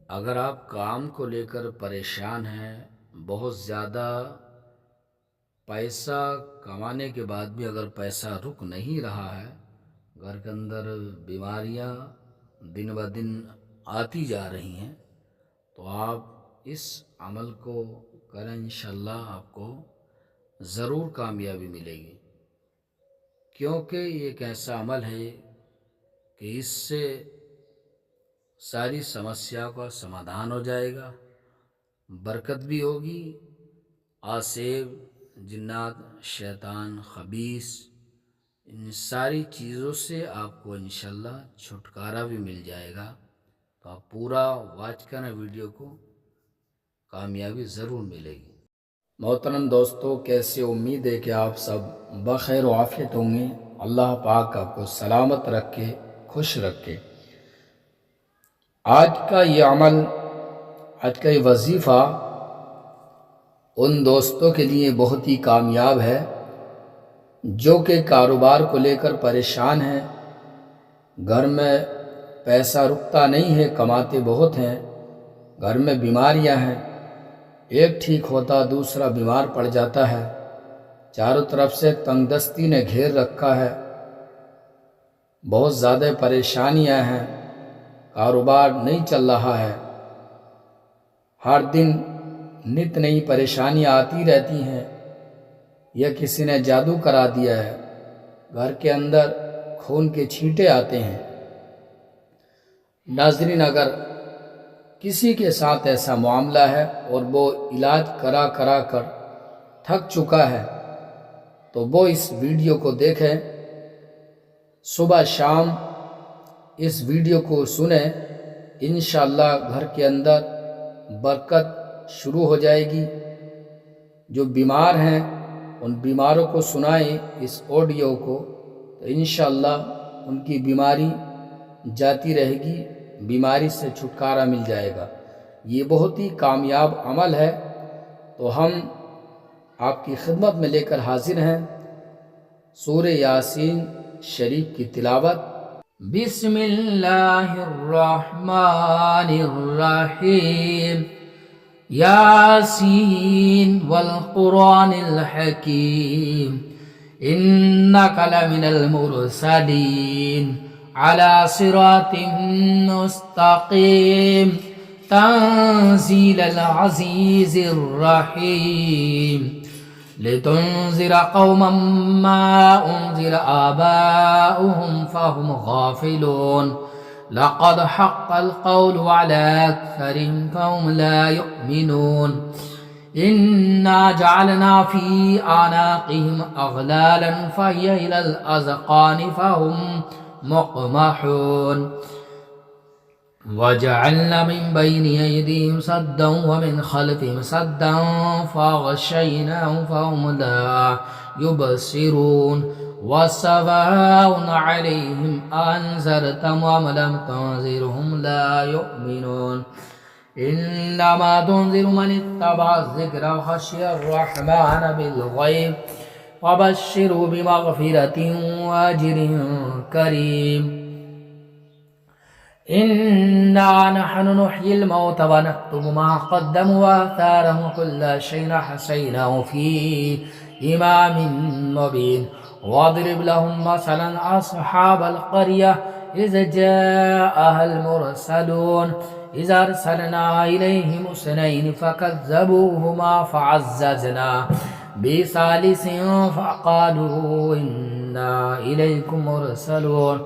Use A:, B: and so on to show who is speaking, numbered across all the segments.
A: अगर आप काम को लेकर परेशान हैं, बहुत ज़्यादा पैसा कमाने के बाद भी अगर पैसा रुक नहीं रहा है, घर के अंदर बीमारियां दिन ब दिन आती जा रही हैं, तो आप इस अमल को करें, इंशाल्लाह आपको ज़रूर कामयाबी मिलेगी। क्योंकि ये एक ऐसा अमल है कि इससे सारी समस्या का समाधान हो जाएगा, बरकत भी होगी। आसेब, जिन्नात, शैतान, खबीस, इन सारी चीज़ों से आपको इंशाल्लाह छुटकारा भी मिल जाएगा। तो आप पूरा वॉच करना वीडियो को, कामयाबी ज़रूर मिलेगी। मोहतरम दोस्तों, कैसे? उम्मीद है कि आप सब बखैर व आफियत होंगे। अल्लाह पाक आपको सलामत रखे, खुश रखे। आज का ये अमल, आज का ये वजीफ़ा उन दोस्तों के लिए बहुत ही कामयाब है जो कि कारोबार को लेकर परेशान हैं। घर में पैसा रुकता नहीं है, कमाते बहुत हैं, घर में बीमारियां हैं, एक ठीक होता दूसरा बीमार पड़ जाता है, चारों तरफ से तंगदस्ती ने घेर रखा है, बहुत ज़्यादा परेशानियां हैं, कारोबार नहीं चल रहा है, हर दिन नित नई परेशानियां आती रहती हैं, यह किसी ने जादू करा दिया है, घर के अंदर खून के छींटे आते हैं। नाज़रीन, अगर किसी के साथ ऐसा मामला है और वो इलाज करा करा कर थक चुका है, तो वो इस वीडियो को देखें, सुबह शाम इस वीडियो को सुने, इंशाअल्लाह घर के अंदर बरकत शुरू हो जाएगी। जो बीमार हैं उन बीमारों को सुनाएं इस ऑडियो को, तो इंशाअल्लाह उनकी बीमारी जाती रहेगी, बीमारी से छुटकारा मिल जाएगा। ये बहुत ही कामयाब अमल है। तो हम आपकी खिदमत में लेकर हाजिर हैं सूरह यासीन शरीफ की तिलावत। बिस्मिल्लाहिर्रहमानिर्रहीम। यासीन वल कुरानिल हकीम। इन्नका लमिनल मुरसलीन अला सिरातिम मुस्तकीम। तंजीलल अज़ीज़िर रहीम। लितुन्ज़िर कौमम मा उन्ज़िर आबाउहुम फहुम गाफिलून। लक़द हक़्क़ल क़ौलु अला अक्सरिहिम फ़हुम ला युमिनून। इन्ना जअलना फ़ी अनाक़िहिम अग़लालन फ़हिय इलल अज़क़ानि फ़हुम मुक़महून। वजअलना मिन बैनि अयदीहिम सद्दन व मिन खल्फ़िहिम सद्दन फ़ग़शयनाहुम फ़हुम ला युबसिरून। वसवाउन अलैहिम अअन्ज़रतहुम अम लम तुन्ज़िरहुम ला युमिनून। इन्नमा तुन्ज़िरु मन इत्तबअ ज़िक्र व ख़शिय अर्रहमान बिलग़ैब फ़बश्शिरहु बिमग़फ़िरतिन व अज्रिन करीम। इन्ना नहनु नुह्यिल मौता व नक्तुबु मा क़द्दमू व आथारहुम व कुल्ला शैइन अहसैनाहु फ़ी इमामिन मुबीन। वज़रिब लहुम मसलन अस्हाबल क़र्यह इज़ जाअहल मुरसलून। इज़ अरसलना इलैहिम इस्नैनि फ़कज़्ज़बूहुमा फ़अज़्ज़ज़ना बिसालिसिन फ़क़ालू इन्ना इलैकुम मुरसलून।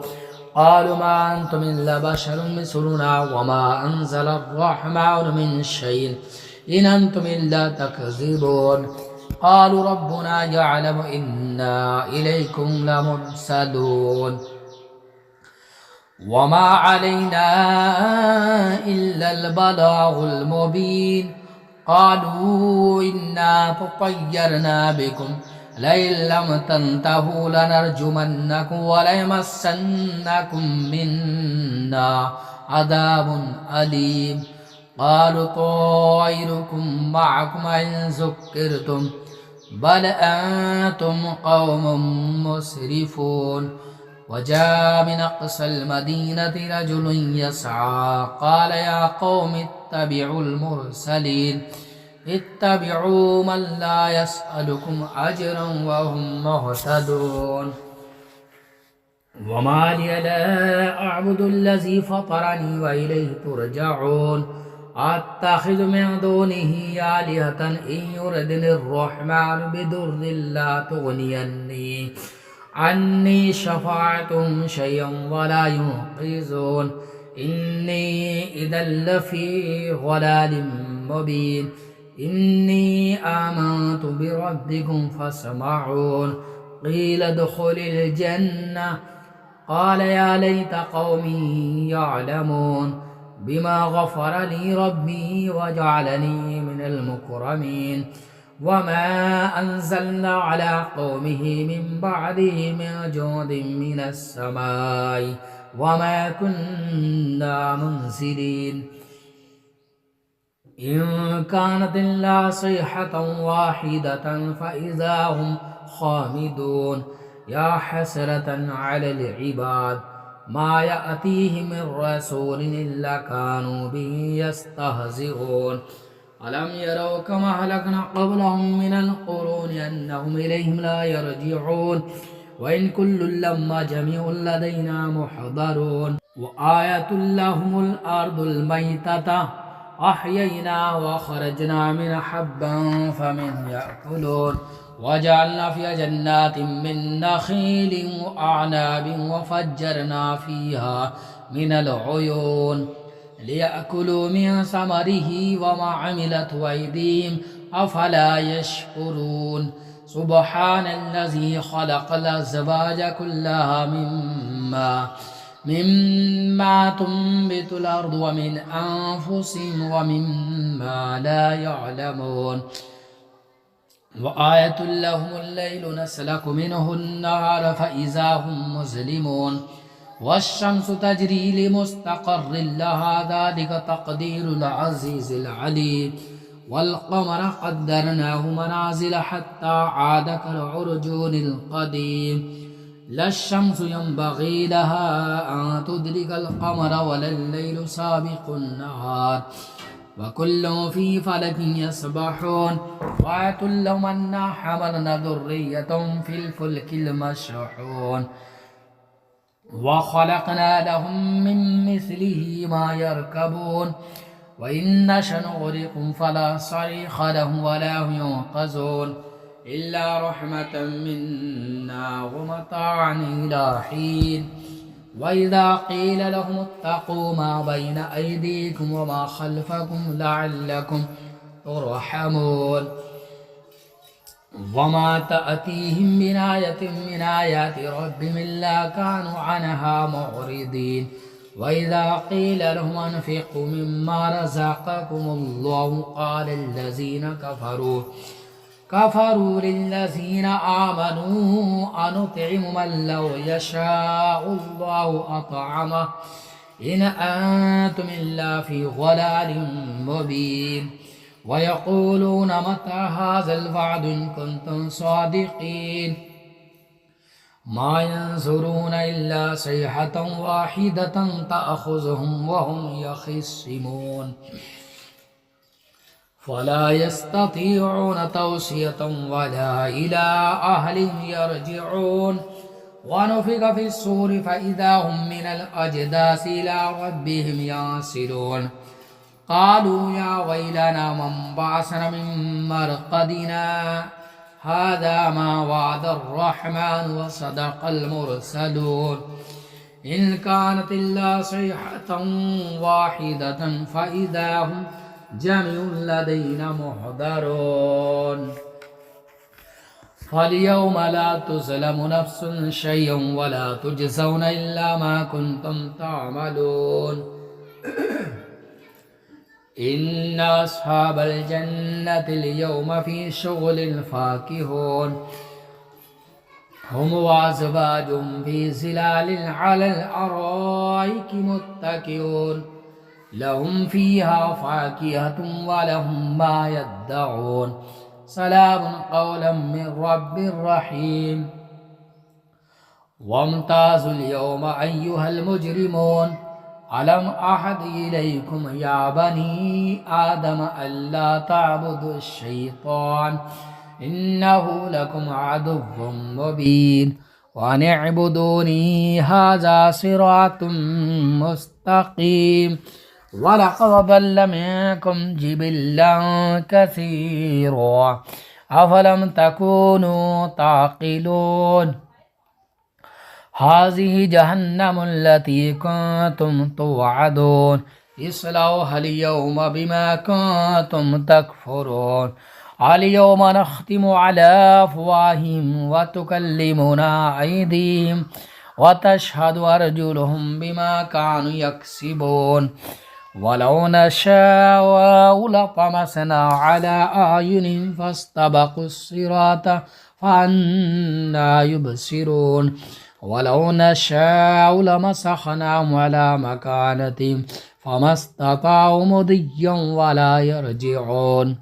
A: क़ालू मा अंतुम इल्ला बशरुम मिस्लुना व मा अंज़ल अर्रहमानु मिन शैइन इन अंतुम इल्ला तकज़िबून। क़ालू रब्बुना यअलमु इन्ना इलैकुम लमुरसलून व मा अलैना इल्लल बलागुल मुबीन। क़ालू इन्ना तत्तय्यरना बिकुम लइन लम तंतहू लनरजुमन्नकुम व लयमस्सन्नकुम मिन्ना अज़ाबुन अलीम। क़ालू ताइरुकुम मअकुम इन ज़ुक्किरतुम बल अंतुम क़ौमुम मुस्रिफून। وجاء من أقصى المدينة رجل يسعى قال يا قوم اتبعوا المرسلين اتبعوا من لا يسألكم أجرا وهم مهتدون وما لي لا أعبد الذي فطرني وإليه ترجعون أتخذ من دونه آلهة إن يردني الرحمن بضر لا تغني عني شفاعتهم شيئا ولا ينقذون إني إذا لفي ضلال مبين إني آمنت بربكم فاسمعون قيل ادخل الجنة قال يا ليت قومي يعلمون بما غفر لي ربي وجعلني من المكرمين وما أنزلنا على قومه من بعده من جود من السماء وما كنا منزلين إن كانت إلا صيحة واحدة فإذا هم خامدون يا حسرة على العباد ما يأتيهم من رسول إلا كانوا به يستهزئون ألم يروا كما أهلكنا قبلهم من القرون أنهم إليهم لا يرجعون وإن كل لما جميع لدينا محضرون وآية لهم الأرض الميتة أحيينا وخرجنا من حبا فمن يأكلون وجعلنا فيها جنات من نخيل وأعناب وفجرنا فيها من العيون ليأكلوا من ثمره وما عملت أيديهم أفلا يشكرون سبحان الذي خلق الأزواج كلها مما تنبت الأرض ومن أنفسهم ومما لا يعلمون وآية لهم الليل نسلك منه النهار فإذا هم مظلمون والشمس تجري لمستقر لها ذلك تقدير العزيز العليم والقمر قدرناه منازل حتى عاد كالعرجون القديم لا الشمس ينبغي لها أن تدرك القمر ولا الليل سابق النهار وكل في فلك يسبحون وآية لهم أنا حملنا ذرية في الفلك المشحون وخلقنا لهم من مثله ما يركبون وإن نشأ نغرقهم فلا صريخ لهم ولا هم ينقذون إلا رحمة منا ومتاعا إلى حين وإذا قيل لهم اتقوا ما بين أيديكم وما خلفكم لعلكم ترحمون وما تأتيهم من آية من آيات ربهم إلا كانوا عنها معرضين وإذا قيل لهم أنفقوا مما رزقكم الله قال الذين كفروا للذين آمنوا أنطعم من لو يشاء الله أطعمه إن أنتم إلا في ضلال مبين ويقولون متى هذا الوعد إن كنتم صادقين ما ينظرون إلا صيحة واحدة تأخذهم وهم يخصمون فلا يستطيعون توصية ولا إلى أهلهم يرجعون ونفخ في الصور فإذا هم من الأجداث إلى ربهم ينسلون قالوا يا ويلنا من بعثنا من مرقدنا هذا ما وعد الرحمن وصدق المرسلون إن كانت إلا صيحة واحدة فإذا هم جميع لدينا محضرون فاليوم لا تظلم نفس شيئا ولا تجزون إلا ما كنتم تعملون إن أصحاب الجنة اليوم في شغل فاكهون هم وأزواجهم في ظلال على الأرائك متكئون لهم فيها فاكهة ولهم ما يدعون سلام قولا من رب رحيم वम्ताज़ुल यौमा अय्युहल मुजरिमून अलम अहद इलैकुम या बनी आदम अल्ला ताबुदुश शैतान इन्नहु लकुम अदुव्वुम मुबीन व अन इअ्बुदूनी हाज़ा सिरातुम मुस्तक़ीम वलक़द ज़ल्ल मिनकुम जिबिल्लन कसीरा अफ़लम तकूनू ताक़िलून हाज़िही जहन्नमुल्लती कुन्तुम तुअदून इस्लौहा अल-यौमा बिमा कुन्तुम तकफ़ुरून अल-यौमा नख़्तिमु अला अफ़वाहिहिम व तुकल्लिमुना अयदीहिम व तशहदु अर्जुलुहुम बिमा कानू यक्सिबून वलौ नशाअु लतमसना अला अयुनिहिम फस्तबक़ुस्सिराता फ़अन्ना युबसिरून वलौ नशाअु लमसख़नाहुम अला मकानतिहिम फ़मस्तताअू मुदिय्यन वला यरजिऊन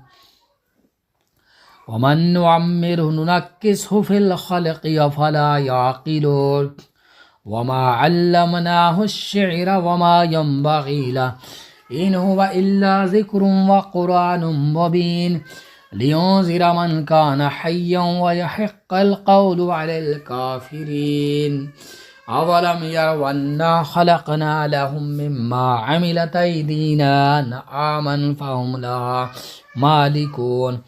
A: वमन नुअम्मिरहु नुनक्किसहु फ़िल ख़ल्क़ि अफ़ला याक़िलून वमा अल्लमनाहु अश्शिअर वमा यंबग़ी लहु इन हुवा इल्ला ज़िक्रुन व क़ुरआनुम मुबीन लियुनज़िर मन कान हय्यन व यहिक़्क़ल क़ौलु अलल काफ़िरीन अवलम यरौ अन्ना ख़लक़ना लहुम मिम्मा अमिलत अयदीना अनआमन फ़हुम लहा मालिकून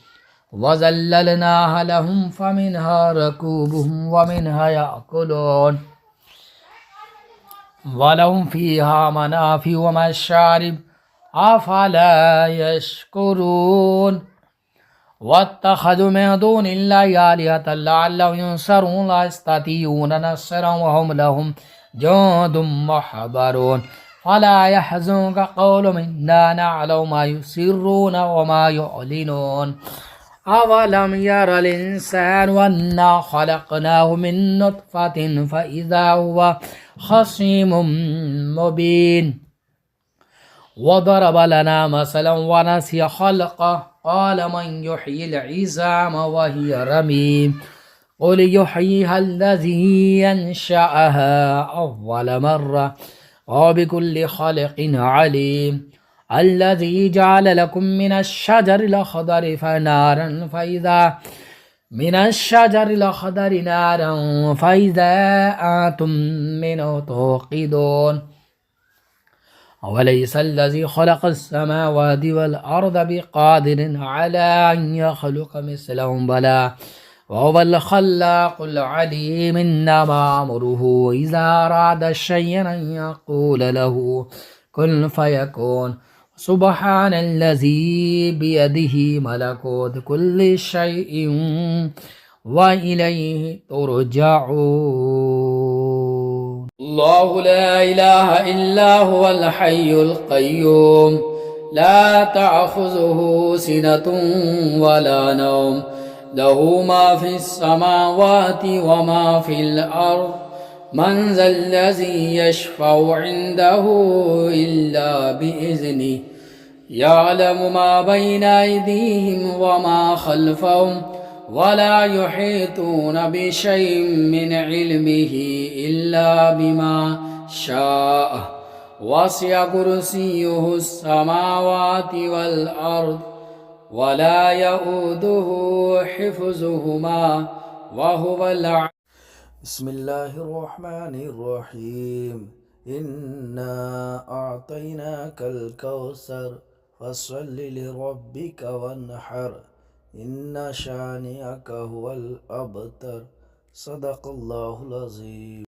A: व ज़ल्ललनाहा लहुम फ़मिन्हा रकूबुहुम व मिन्हा याकुलून वलहुम फ़ीहा मनाफ़िअ व मशारिब अफ़ला यशकुरून वत्तख़ज़ू मिन दूनिल्लाहि आलिहतन लअल्लहुम युनसरून ला यस्ततीऊन नस्रन व हुम लहुम जुंदुम मुहज़रून फ़ला यहज़ुनका क़ौलुहुम इन्ना नअलमु मा युसिर्रून व मा युअलिनून अवलम यरल इंसानु अन्ना ख़लक़नाहु मिन नुत्फ़तिन फ़इज़ा हुवा ख़सीमुम मुबीन वदरब लना मसलन व नसिय ख़ल्क़हु क़ाल मन युह्यिल इज़ाम व हिय रमीम क़ुल युह्यिहा अल्लज़ी अंशअहा अव्वल मर्रा व बिकुल्लि ख़ल्क़िन अलीम अल्लज़ी जअल लकुम मिनश्शजरिल अख़दरि नारन फ़इज़ा अंतुम मिन्हु तूक़िदून अवलैसा अल्लज़ी ख़लक़स-समावाति वल-अर्ज़ बिक़ादिरिन अला अन यख़्लुक़ मिस्लहुम बला वहुवल ख़ल्लाक़ुल अलीम इन्नमा अम्रुहु इज़ा अरादा शय'अन अन यक़ूल लहु कुन फ़यकून सुब्हानल्लज़ी बियदिही मलकूतु कुल्लि शैइन व इलैहि तुरजऊन अल्लाहु ला इलाहा इल्ला हुवल हय्युल क़य्यूम ला तअख़ुज़ुहु सिनतुन वला नौम लहु मा फ़िस समावाति व मा फ़िल अर्ज़ मन ज़ल्लज़ी यशफ़अु इन्दहु इल्ला बिइज़्निहि यअलमु मा बैना अयदीहिम व मा ख़ल्फ़हुम वला युहीतून बिशैइन मिन इल्मिही इल्ला बिमा शाअ वसिअ कुर्सियुहु अस्समावाति वल अर्ज़ वला यऊदुहु हिफ़्ज़ुहुमा व हुवल बिस्मिल्लाहिर्रहमानिर्रहीम इन्ना अअतैनाकल कौसर फसल्लि लिरब्बिका वन्हर इन्ना शानिअका हुवल अबतर सदक़ल्लाहुल अज़ीम।